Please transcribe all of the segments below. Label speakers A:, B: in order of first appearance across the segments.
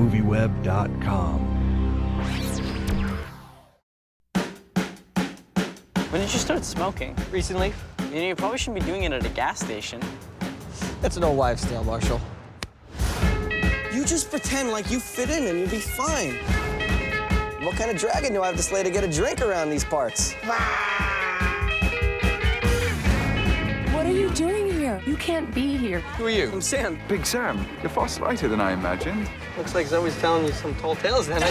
A: MovieWeb.com.
B: When did you start smoking?
C: Recently.
B: You know, you probably shouldn't be doing it at a gas station.
C: It's an old wives' tale, Marshall.
D: You just pretend like you fit in and you'll be fine. What kind of dragon do I have to slay to get a drink around these parts?
E: What are you doing here? You can't be here.
C: Who are you?
D: I'm Sam.
F: Big Sam, you're far slighter than I imagined.
C: Looks like Zoe's telling you some tall tales then.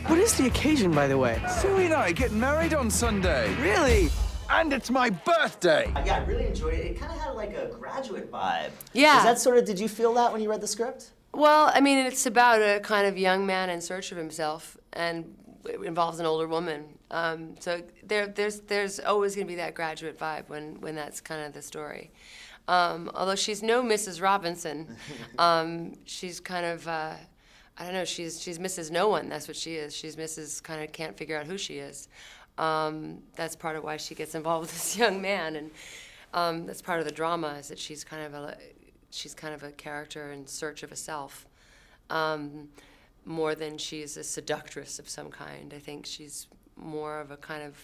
C: What is the occasion, by the way?
F: Zoe and I get married on Sunday.
C: Really?
F: And it's my birthday.
G: Yeah, I really enjoyed it. It kind of had like a graduate vibe.
E: Yeah.
G: Is that sort of, did you feel that when you read the script?
E: Well, I mean, it's about a kind of young man in search of himself, and it involves an older woman. So there's always going to be that graduate vibe when that's kind of the story. Although she's no Mrs. Robinson, she's kind of I don't know. She's Mrs. No One. That's what she is. She's Mrs. kind of can't figure out who she is. That's part of why she gets involved with this young man, and that's part of the drama is that she's kind of a character in search of a self, more than she's a seductress of some kind. I think she's more of a kind of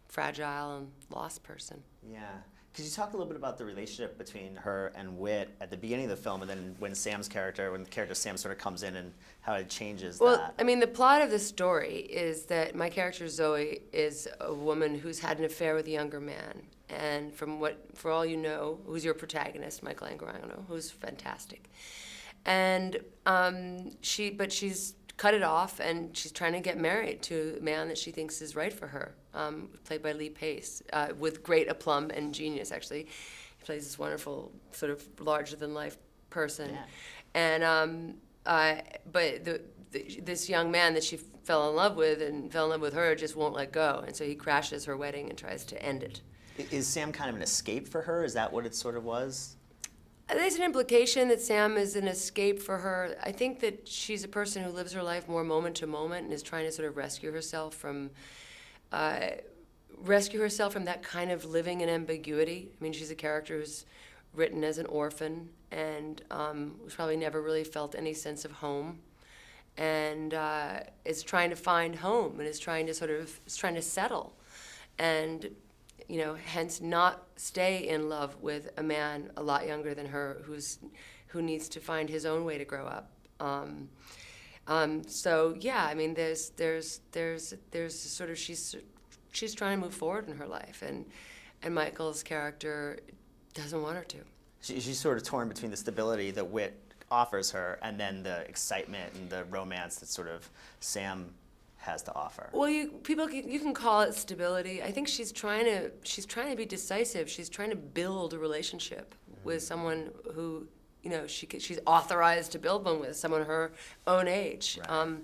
E: fragile and lost person.
G: Yeah. Could you talk a little bit about the relationship between her and Whit at the beginning of the film, and then when the character Sam sort of comes in and how it changes
E: Well,
G: that?
E: I mean, the plot of the story is that my character Zoe is a woman who's had an affair with a younger man. And for all you know, who's your protagonist, Michael Angarano, who's fantastic. And she's cut it off, and she's trying to get married to a man that she thinks is right for her, played by Lee Pace, with great aplomb and genius, actually. He plays this wonderful, sort of larger-than-life person.
G: Yeah.
E: And this young man that she fell in love with her just won't let go, and so he crashes her wedding and tries to end it.
G: Is Sam kind of an escape for her? Is that what it sort of was?
E: There's an implication that Sam is an escape for her. I think that she's a person who lives her life more moment to moment and is trying to sort of rescue herself from that kind of living in ambiguity. I mean, she's a character who's written as an orphan and who's probably never really felt any sense of home, and is trying to find home and is trying to settle, and hence not stay in love with a man a lot younger than her who needs to find his own way to grow up. So yeah, I mean, there's sort of she's trying to move forward in her life, and Michael's character doesn't want her to.
G: She's sort of torn between the stability that Whit offers her and then the excitement and the romance that sort of Sam has to offer.
E: Well, you can call it stability. I think she's trying to be decisive. She's trying to build a relationship with someone who, she's authorized to build one with, someone her own age. Right.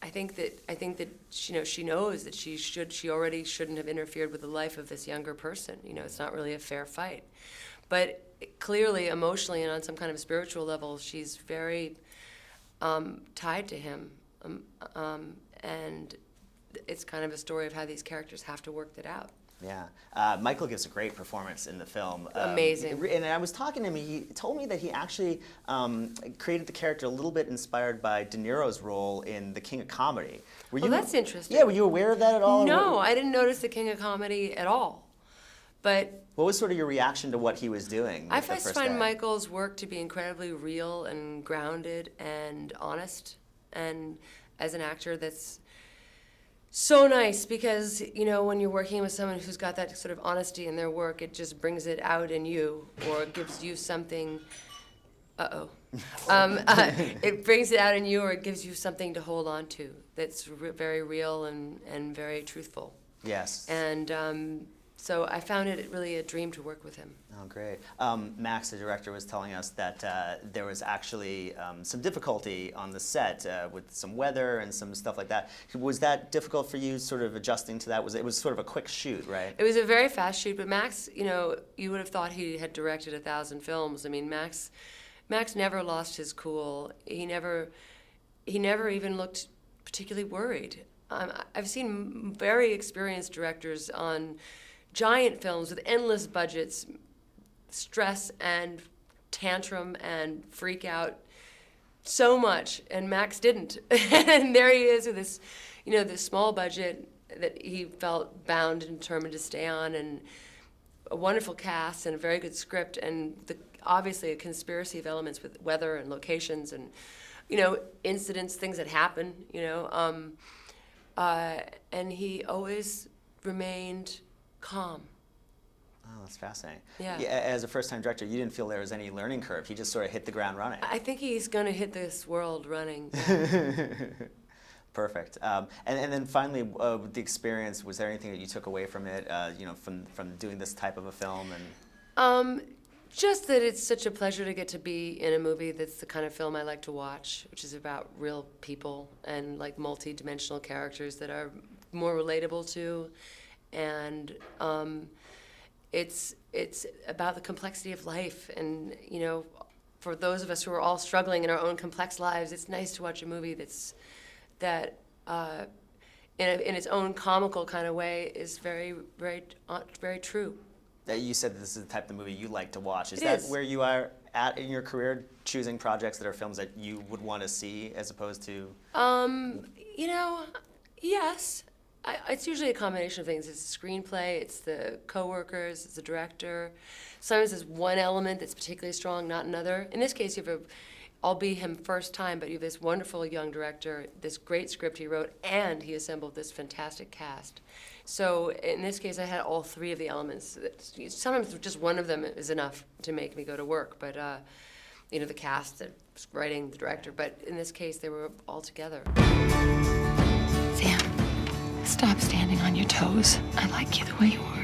E: I think that she knows that she already shouldn't have interfered with the life of this younger person. It's not really a fair fight, but clearly, emotionally and on some kind of spiritual level, she's very tied to him. And it's kind of a story of how these characters have to work that out.
G: Yeah. Michael gives a great performance in the film.
E: Amazing.
G: And I was talking to him, he told me that he actually created the character a little bit inspired by De Niro's role in The King of Comedy.
E: That's interesting.
G: Yeah, were you aware of that at all?
E: No, I didn't notice The King of Comedy at all. But
G: what was sort of your reaction to what he was doing?
E: I first find Michael's work to be incredibly real and grounded and honest, and as an actor that's so nice, because when you're working with someone who's got that sort of honesty in their work, it just brings it out in you, or it gives you something. It brings it out in you, or it gives you something to hold on to that's very real and very truthful.
G: Yes.
E: And so I found it really a dream to work with him.
G: Oh, great. Max, the director, was telling us that there was actually some difficulty on the set with some weather and some stuff like that. Was that difficult for you, sort of adjusting to that? It was sort of a quick shoot, right?
E: It was a very fast shoot, but Max, you would have thought he had directed 1,000 films. I mean, Max never lost his cool. He never even looked particularly worried. I've seen very experienced directors on giant films with endless budgets stress and tantrum and freak out so much, and Max didn't. And there he is with this, this small budget that he felt bound and determined to stay on, and a wonderful cast and a very good script, and obviously a conspiracy of elements with weather and locations and, incidents, things that happen, and he always remained calm.
G: Oh, that's fascinating.
E: Yeah.
G: As a first-time director, you didn't feel there was any learning curve. He just sort of hit the ground running.
E: I think he's going to hit this world running.
G: Perfect. And then finally, with the experience, was there anything that you took away from it, from doing this type of a film? And
E: just that it's such a pleasure to get to be in a movie that's the kind of film I like to watch, which is about real people and like multi-dimensional characters that are more relatable to, and it's about the complexity of life, and for those of us who are all struggling in our own complex lives, it's nice to watch a movie that in its own comical kind of way is very, very, very true.
G: You said this is the type of movie you like to watch. Is
E: It
G: that
E: is.
G: where you are at in your career, choosing projects that are films that you would want to see as opposed to?
E: Yes. It's usually a combination of things. It's the screenplay, it's the co-workers, it's the director. Sometimes there's one element that's particularly strong, not another. In this case, you have I'll be him first time, but you have this wonderful young director, this great script he wrote, and he assembled this fantastic cast. So in this case, I had all three of the elements. Sometimes just one of them is enough to make me go to work, but the cast, the writing, the director, but in this case, they were all together.
A: Sam, stop standing on your toes. I like you the way you are.